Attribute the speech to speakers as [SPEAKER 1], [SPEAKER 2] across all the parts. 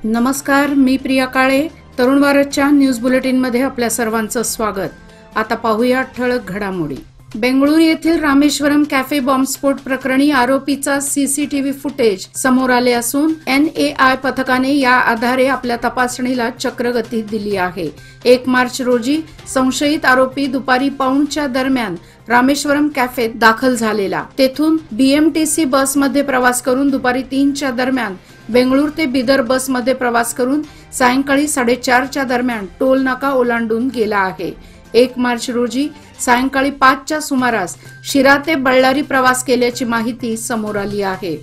[SPEAKER 1] नमस्कार, मी प्रिया काळे. तरुण भारतच्या न्यूज बुलेटिन मध्ये आपल्या सर्वांचं स्वागत. आता पाहूया ठळक घडामोडी. बेंगळुरू येथील रामेश्वरम कॅफे बॉम्बस्फोट प्रकरणी आरोपीचा सीसीटीव्ही फुटेज समोर आले असून NAI पथकाने या आधारे आपल्या तपासणीला चक्रगती दिली आहे. 1 मार्च रोजी संशयित आरोपी दुपारी पाऊणच्या दरम्यान रामेश्वरम कॅफेत दाखल झालेला. तेथून BMTC बसमध्ये प्रवास करून दुपारी 3च्या दरम्यान बेंगळुरू ते बिदर बसमध्ये प्रवास करून सायंकाळी 4:30च्या दरम्यान टोल नाका ओलांडून गेला आहे. 1 मार्च रोजी सायंकाळी 5च्या सुमारास शिरा ते बळ्ळारी प्रवास केल्याची माहिती समोर आली आहे.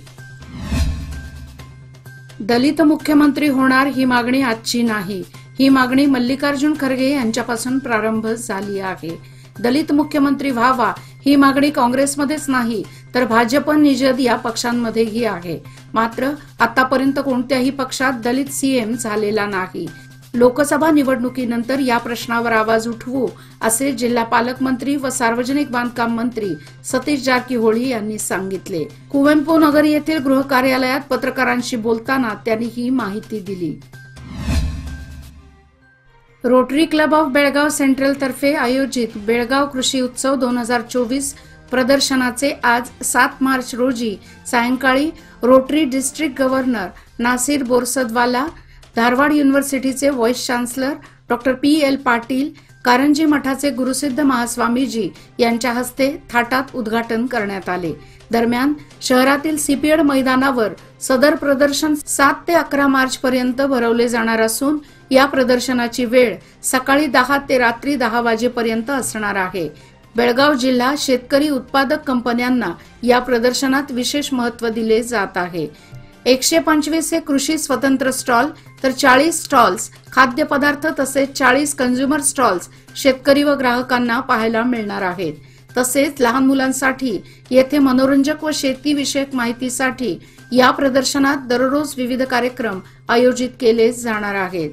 [SPEAKER 1] दलित मुख्यमंत्री होणार ही मागणी आजची नाही. ही मागणी मल्लिकार्जुन खरगे यांच्यापासून प्रारंभ झाली आहे. दलित मुख्यमंत्री व्हावा ही मागणी काँग्रेसमध्येच नाही तर भाजप, निषद या पक्षांमध्येही आहे. मात्र आतापर्यंत कोणत्याही पक्षात दलित CM झालेला नाही. लोकसभा निवडणुकीनंतर या प्रश्नावर आवाज उठवू असे जिल्हा पालकमंत्री व सार्वजनिक बांधकाम मंत्री सतीश जारकीहोळी यांनी सांगितले. कुवेंपू नगर येथील गृह कार्यालयात पत्रकारांशी बोलताना त्यांनी ही माहिती दिली. Rotary club of Belgaum central तर्फे आयोजित बेळगाव कृषी उत्सव 2024 प्रदर्शनाचे आज 7 मार्च रोजी सायंकाळी Rotary district governor Nasir Borsadwala, Dharwad युनिव्हर्सिटीचे vice chancellor doctor PL Patil, Karanji मठाचे गुरुसिद्ध महास्वामीजी यांच्या हस्ते थाटात उद्घाटन करण्यात आले. दरम्यान शहरातील CPED मैदानावर सदर प्रदर्शन 7 ते 11 मार्च पर्यंत भरवले जाणार असून या प्रदर्शनाची वेळ सकाळी 10 ते रात्री 10 वाजेपर्यंत असणार आहे. बेळगाव जिल्हा शेतकरी उत्पादक कंपन्यांना या प्रदर्शनात विशेष महत्त्व दिले जात आहे. 125 हे कृषी स्वतंत्र स्टॉल तर 40 स्टॉल्स खाद्यपदार्थ तसेच 40 कन्झ्युमर स्टॉल्स शेतकरी व ग्राहकांना पाहायला मिळणार आहेत. तसेच लहान मुलांसाठी येथे मनोरंजक व शेतीविषयक माहितीसाठी या प्रदर्शनात दररोज विविध कार्यक्रम आयोजित केले जाणार आहेत.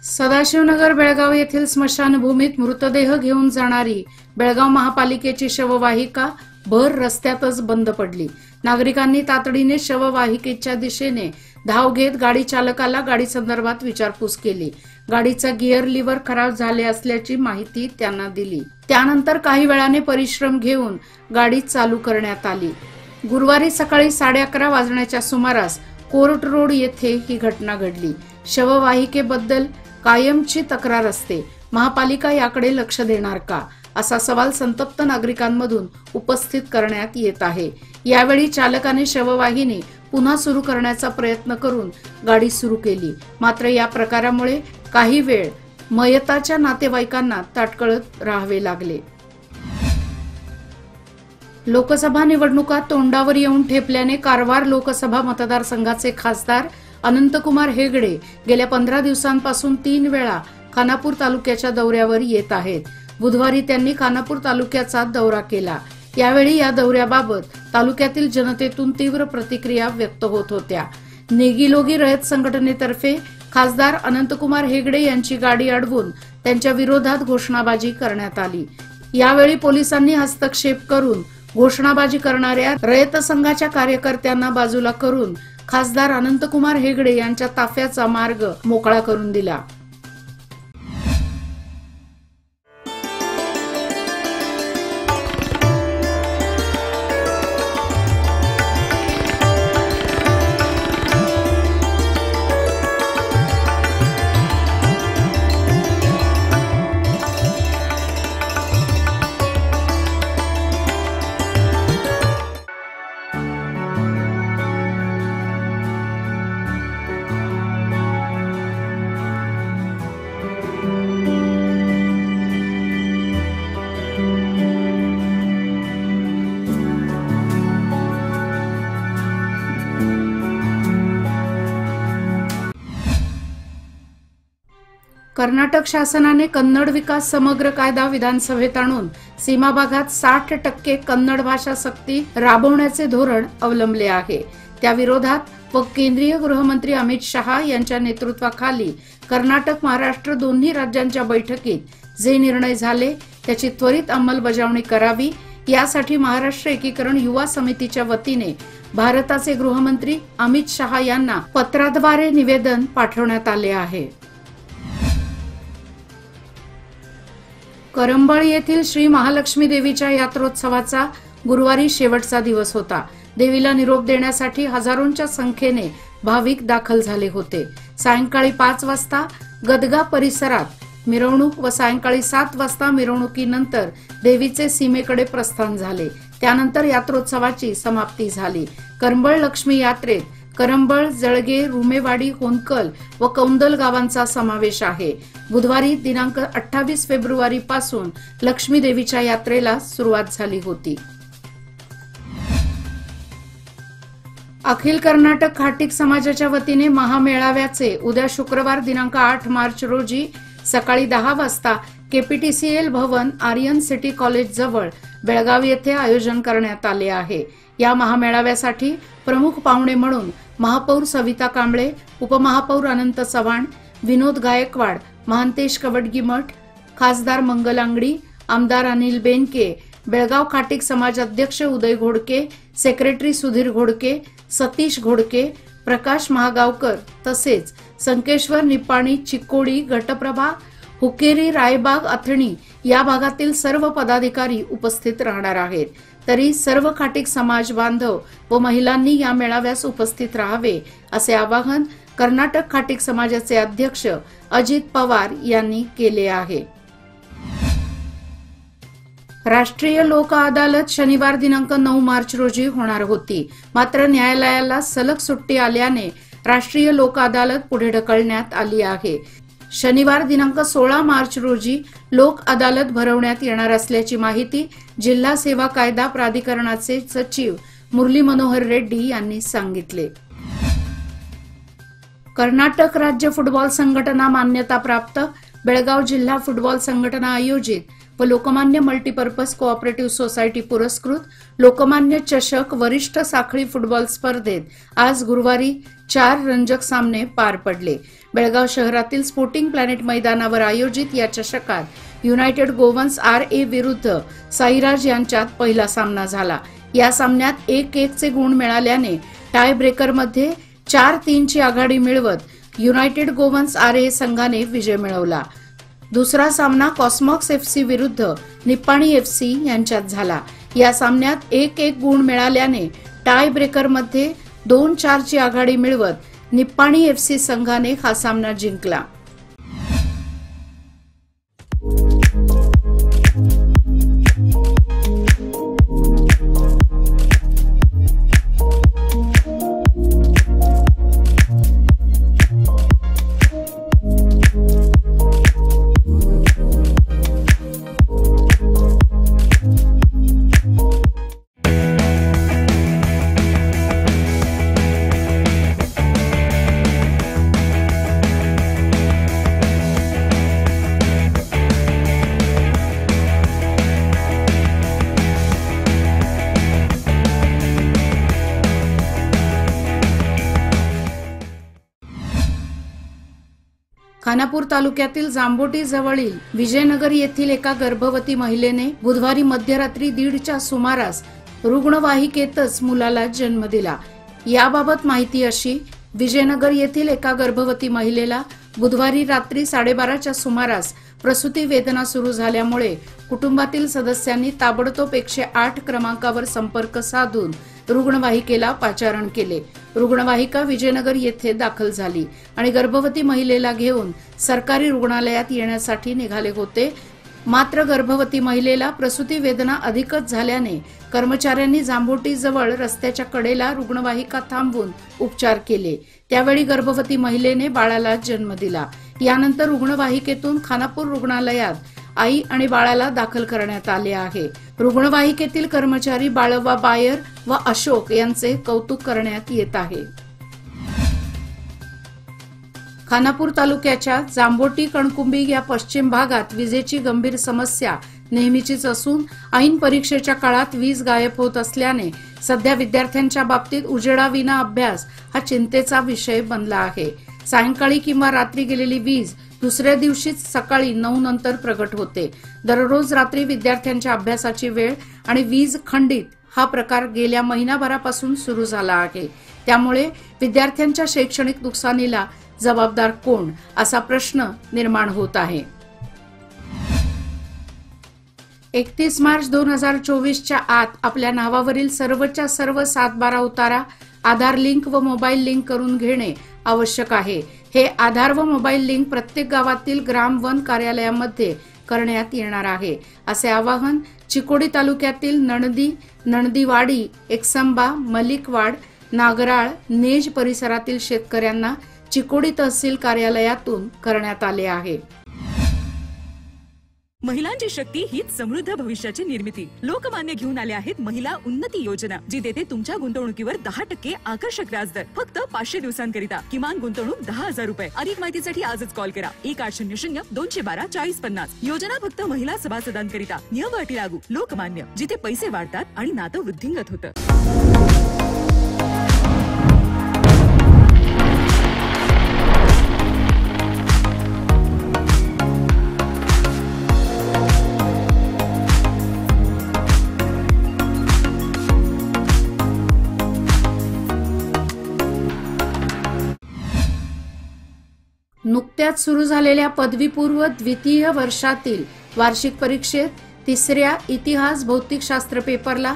[SPEAKER 1] सदाशिवनगर बेळगाव येथील स्मशानभूमीत मृतदेह घेऊन जाणारी बेळगाव महापालिकेची शववाहिका भर रस्त्यातच बंद पडली. नागरिकांनी तातडीने शववाहिकेच्या दिशेने धाव घेत गाडी चालकाला गाडी संदर्भात विचारपूस केली. गाडीचा गिअर लिव्हर खराब झाले असल्याची माहिती त्यांना दिली. त्यानंतर काही वेळाने परिश्रम घेऊन गाडी चालू करण्यात आली. गुरुवारी सकाळी 11:30 वाजण्याच्या सुमारास कोर्ट रोड येथे ही घटना घडली. शववाहिकेबद्दल कायमची तक्रार असते. महापालिका याकडे लक्ष देणार का, असा सवाल संतप्त नागरिकांमधून उपस्थित करण्यात येत आहे. यावेळी चालकाने शववाहिनी पुन्हा सुरू करण्याचा प्रयत्न करून गाडी सुरू केली. मात्र या प्रकारामुळे काही वेळ मयताच्या नातेवाईकांना ताटकळत राहावे लागले. लोकसभा निवडणुका तोंडावर येऊन ठेपल्याने कारवार लोकसभा मतदारसंघाचे खासदार अनंतकुमार हेगडे गेल्या 15 दिवसांपासून 3 वेळा खानापूर तालुक्याच्या दौऱ्यावर येत आहेत. बुधवारी त्यांनी खानापूर तालुक्याचा दौरा केला. यावेळी या दौऱ्याबाबत तालुक्यातील जनतेतून तीव्र प्रतिक्रिया व्यक्त होत होत्या. नेगीलोगी रयत संघटनेतर्फे खासदार अनंतकुमार हेगडे यांची गाडी अडवून त्यांच्या विरोधात घोषणाबाजी करण्यात आली. यावेळी पोलिसांनी हस्तक्षेप करून घोषणाबाजी करणाऱ्या रयत संघाच्या कार्यकर्त्यांना बाजूला करून खासदार अनंतकुमार हेगडे यांच्या ताफ्याचा मार्ग मोकळा करून दिला. कर्नाटक शासनाने कन्नड विकास समग्र कायदा विधानसभेत आणून सीमा भागात 60% कन्नड भाषा सक्ती राबवण्याचे धोरण अवलंबले आहे. त्या विरोधात व केंद्रीय गृहमंत्री अमित शहा यांच्या नेतृत्वाखाली कर्नाटक महाराष्ट्र दोन्ही राज्यांच्या बैठकीत जे निर्णय झाले त्याची त्वरित अंमलबजावणी करावी यासाठी महाराष्ट्र एकीकरण युवा समितीच्या वतीने भारताचे गृहमंत्री अमित शहा यांना पत्राद्वारे निवेदन पाठवण्यात आले आहे। करंबळ येथील श्री महालक्ष्मी देवीच्या यात्रोत्सवाचा गुरुवारी शेवटचा दिवस होता। देवीला निरोप देण्यासाठी हजारोंच्या संख्येने भाविक दाखल झाले होते। सायंकाळी 5 वाजता गदगा परिसरात मिरवणूक व सायंकाळी 7 वाजता मिरवणुकीनंतर देवीचे सीमेकडे प्रस्थान झाले। त्यानंतर यात्रोत्सवाची समाप्ती झाली। करंबळ लक्ष्मी यात्रेत करंबळ, जळगे, रुमेवाडी, होनकल व कौंदल गावांचा समावेश आहे। बुधवारी दिनांक 28 फेब्रुवारी पासून लक्ष्मी देवीच्या यात्रेला सुरुवात झाली होती। अखिल कर्नाटक खाटीक समाजाच्या वतीने महामेळाव्याचे उद्या शुक्रवार दिनांक 8 मार्च रोजी सकाळी 10 वाजता केपीटीसीएल भवन आर्यन सिटी कॉलेज जवळ बेळगाव येथे आयोजन करण्यात आले आहे। या महामेळाव्यासाठी प्रमुख पाहुणे म्हणून महापौर सविता कांबळे, उपमहापौर अनंत चव्हाण, विनोद गायकवाड, महांतेश कवडगीमठ, खासदार मंगल अंगडी, आमदार अनिल बेनके, बेळगाव खाटीक समाज अध्यक्ष उदय घोडके, सेक्रेटरी सुधीर घोडके, सतीश घोडके, प्रकाश महागावकर तसेच संकेश्वर, निपाणी, चिक्कोडी, घटप्रभा, हुकेरी, रायबाग, अथणी या भागातील सर्व पदाधिकारी उपस्थित राहणार आहेत। तरी सर्व खाटीक समाज बांधव व महिलांनी या मेळाव्यास उपस्थित राहावे असे आवाहन कर्नाटक खाटीक समाजाचे अध्यक्ष अजित पवार यांनी केले आहे। राष्ट्रीय लोक अदालत शनिवार दिनांक 9 मार्च रोजी होणार होती, मात्र न्यायालयाला सलग सुट्टी आल्याने राष्ट्रीय लोक अदालत पुढे ढकलण्यात आली आहे। शनिवार दिनांक 16 मार्च रोजी लोक अदालत भरवण्यात येणार असल्याची माहिती जिल्हा सेवा कायदा प्राधिकरणाचे सचिव मुरली मनोहर रेड्डी यांनी सांगितले। कर्नाटक राज्य फुटबॉल संघटना मान्यता प्राप्त बेळगाव जिल्हा फुटबॉल संघटना आयोजित व लोकमान्य मल्टीपर्पज कोऑपरेटिव्ह सोसायटी पुरस्कृत लोकमान्य चषक वरिष्ठ साखळी फुटबॉल स्पर्धेत आज गुरुवारी 4 रंजक सामने पार पडले। बेळगाव शहरातील स्पोर्टिंग प्लॅनेट मैदानावर आयोजित या चषकात युनायटेड गोवन्स RA विरुद्ध साईराज यांच्यात पहिला सामना झाला। या सामन्यात 1-1 चे गुण मिळाल्याने टाय ब्रेकरमध्ये 4-3 ची आघाडी मिळवत युनायटेड गोवन्स RA संघाने विजय मिळवला। दुसरा सामना कॉस्मॉक्स FC विरुद्ध निप्पाणी FC यांच्यात झाला। या सामन्यात 1-1 गुण मिळाल्याने टाय ब्रेकरमध्ये 2-4 ची आघाडी मिळवत निप्पाणी FC संघाने हा सामना जिंकला। खानापूर तालुक्यातील जांबोटी जवळील विजयनगर येथील एका गर्भवती महिलेने बुधवारी मध्यरात्री 1:30च्या सुमारास रुग्णवाहिकेतच मुलाला जन्म दिला। याबाबत माहिती अशी, विजयनगर येथील एका गर्भवती महिलेला बुधवारी रात्री 12:30च्या सुमारास प्रसूती वेदना सुरू झाल्यामुळे कुटुंबातील सदस्यांनी ताबडतोब 108 क्रमांकावर संपर्क साधून रुग्णवाहिकेला पाचारण केले। रुग्णवाहिका विजयनगर येथे दाखल झाली आणि गर्भवती महिलेला घेऊन सरकारी रुग्णालयात येण्यासाठी निघाले होते। मात्र गर्भवती महिलेला प्रसूती वेदना अधिकच झाल्याने कर्मचाऱ्यांनी जांभोटी जवळ रस्त्याच्या कडेला रुग्णवाहिका थांबवून उपचार केले। त्यावेळी गर्भवती महिलेने बाळाला जन्म दिला। यानंतर रुग्णवाहिकेतून खानापूर रुग्णालयात आई आणि बाळाला दाखल करण्यात आले आहे। रुग्णवाहिकेतील कर्मचारी बाळवा बायर व अशोक यांचे कौतुक करण्यात येत आहे। खानापूर तालुक्याच्या जांभोटी कणकुंबी या पश्चिम भागात विजेची गंभीर समस्या नेहमीचीच असून ऐन परीक्षेच्या काळात वीज गायब होत असल्याने सध्या विद्यार्थ्यांच्या बाबतीत उजेडाविना अभ्यास हा चिंतेचा विषय बनला आहे। सायंकाळी किंवा रात्री गेलेली वीज दुसऱ्या दिवशीच सकाळी 9 नंतर प्रगट होते. दररोज रात्री विद्यार्थ्यांच्या अभ्यासाची वेळ आणि वीज खंडित हा प्रकार गेल्या महिनाभरापासून सुरू झाला आहे. त्यामुळे विद्यार्थ्यांच्या शैक्षणिक नुकसानीला जबाबदार कोण असा प्रश्न निर्माण होत आहे. 31 मार्च 2024च्या आत आपल्या नावावरील सर्वच्या सर्व 7/12 उतारा आधार लिंक व मोबाईल लिंक करून घेणे आवश्यक आहे. हे आधार व मोबाईल लिंक प्रत्येक गावातील ग्राम वन कार्यालयामध्ये करण्यात येणार आहे, असे आवाहन चिकोडी तालुक्यातील नणदीवाडी, एकसंबा, मलिकवाड, नागराळ, नेज परिसरातील शेतकऱ्यांना चिकोडी तहसील कार्यालयातून करण्यात आले आहे.
[SPEAKER 2] महिलांची शक्ती हीच समृद्ध भविष्याची निर्मिती. लोकमान्य घेऊन आले आहेत महिला उन्नती योजना, जी देते तुमच्या गुंतवणुकीवर 10% आकर्षक व्याजदर फक्त 500 दिवसांकरिता. किमान गुंतवणूक 10,000 रुपये. अधिक माहितीसाठी आजच कॉल करा 1800-212-4050. योजना फक्त महिला सभासदांकरिता. नियम व अटी लागू. लोकमान्य, जिथे पैसे वाढतात आणि नातं वृद्धिंगत होतं.
[SPEAKER 1] नुकत्याच सुरू झालेल्या पदवीपूर्व द्वितीय वर्षातील वार्षिक परीक्षेत 3ऱ्या इतिहास भौतिकशास्त्र पेपरला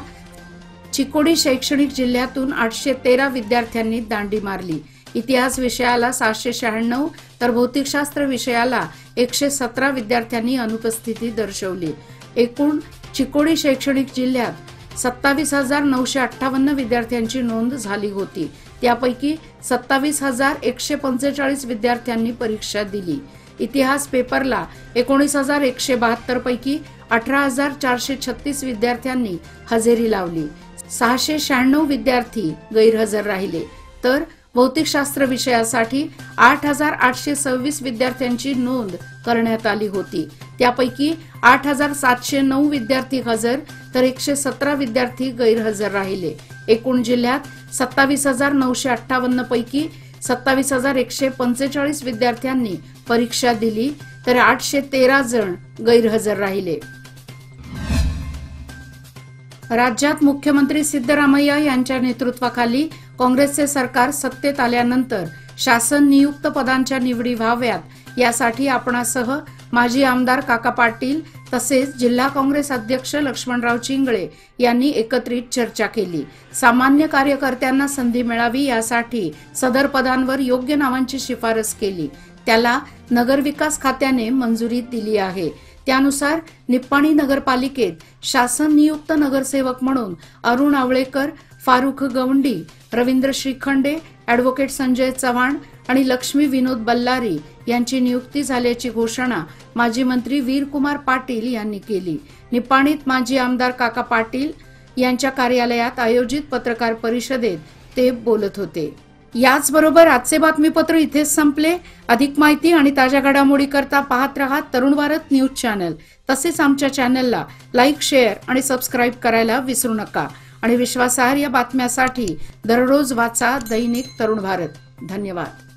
[SPEAKER 1] चिकोडी शैक्षणिक जिल्ह्यातून 813 विद्यार्थ्यांनी दांडी मारली. इतिहास विषयाला 796 तर भौतिकशास्त्र विषयाला 117 विद्यार्थ्यांनी अनुपस्थिती दर्शवली. एकूण चिकोडी शैक्षणिक जिल्ह्यात 27,958 विद्यार्थ्यांची नोंद झाली होती. त्यापैकी 27,145 विद्यार्थ्यांनी परीक्षा दिली. इतिहास पेपरला 19,172 पैकी 18,436 विद्यार्थ्यांनी हजेरी लावली. 696 विद्यार्थी गैरहजर राहिले, तर भौतिकशास्त्र विषयासाठी 8,826 विद्यार्थ्यांची नोंद करण्यात आली होती. त्यापैकी 8,709 विद्यार्थी हजर तर 117 विद्यार्थी गैरहजर राहिले. एकूण जिल्ह्यात 27,958 पैकी 27,145 विद्यार्थ्यांनी परीक्षा दिली, तर 813 जण गैरहजर राहिले. राज्यात मुख्यमंत्री सिद्धरामय्या यांच्या नेतृत्वाखाली काँग्रेसचे सरकार सत्तेत आल्यानंतर शासन नियुक्त पदांच्या निवडी व्हाव्यात यासाठी आपणासह माजी आमदार काका पाटील तसेच जिल्हा काँग्रेस अध्यक्ष लक्ष्मणराव चिंगळे यांनी एकत्रित चर्चा केली. सामान्य कार्यकर्त्यांना संधी मिळावी यासाठी सदर पदांवर योग्य नावांची शिफारस केली. त्याला नगरविकास खात्याने मंजुरी दिली आहे. त्यानुसार निप्पाणी नगरपालिकेत शासन नियुक्त नगरसेवक म्हणून अरुण आवळेकर, फारुख गवंडी, रवींद्र श्रीखंडे, ॲडव्होकेट संजय चव्हाण आणि लक्ष्मी विनोद बल्लारी यांची नियुक्ती झाल्याची घोषणा माजी मंत्री वीरकुमार पाटील यांनी केली. निप्पाणीत माजी आमदार काका पाटील यांच्या कार्यालयात आयोजित पत्रकार परिषदेत ते बोलत होते. याचबरोबर आजचे बातमीपत्र इथेच संपले. अधिक माहिती आणि ताज्या घडामोडी करता पाहत रहा तरुण भारत न्यूज चॅनल. तसेच आमच्या चॅनलला लाईक, शेअर आणि सबस्क्राईब करायला विसरू नका. आणि विश्वासार्ह बातम्यासाठी दररोज वाचा दैनिक तरुण भारत. धन्यवाद.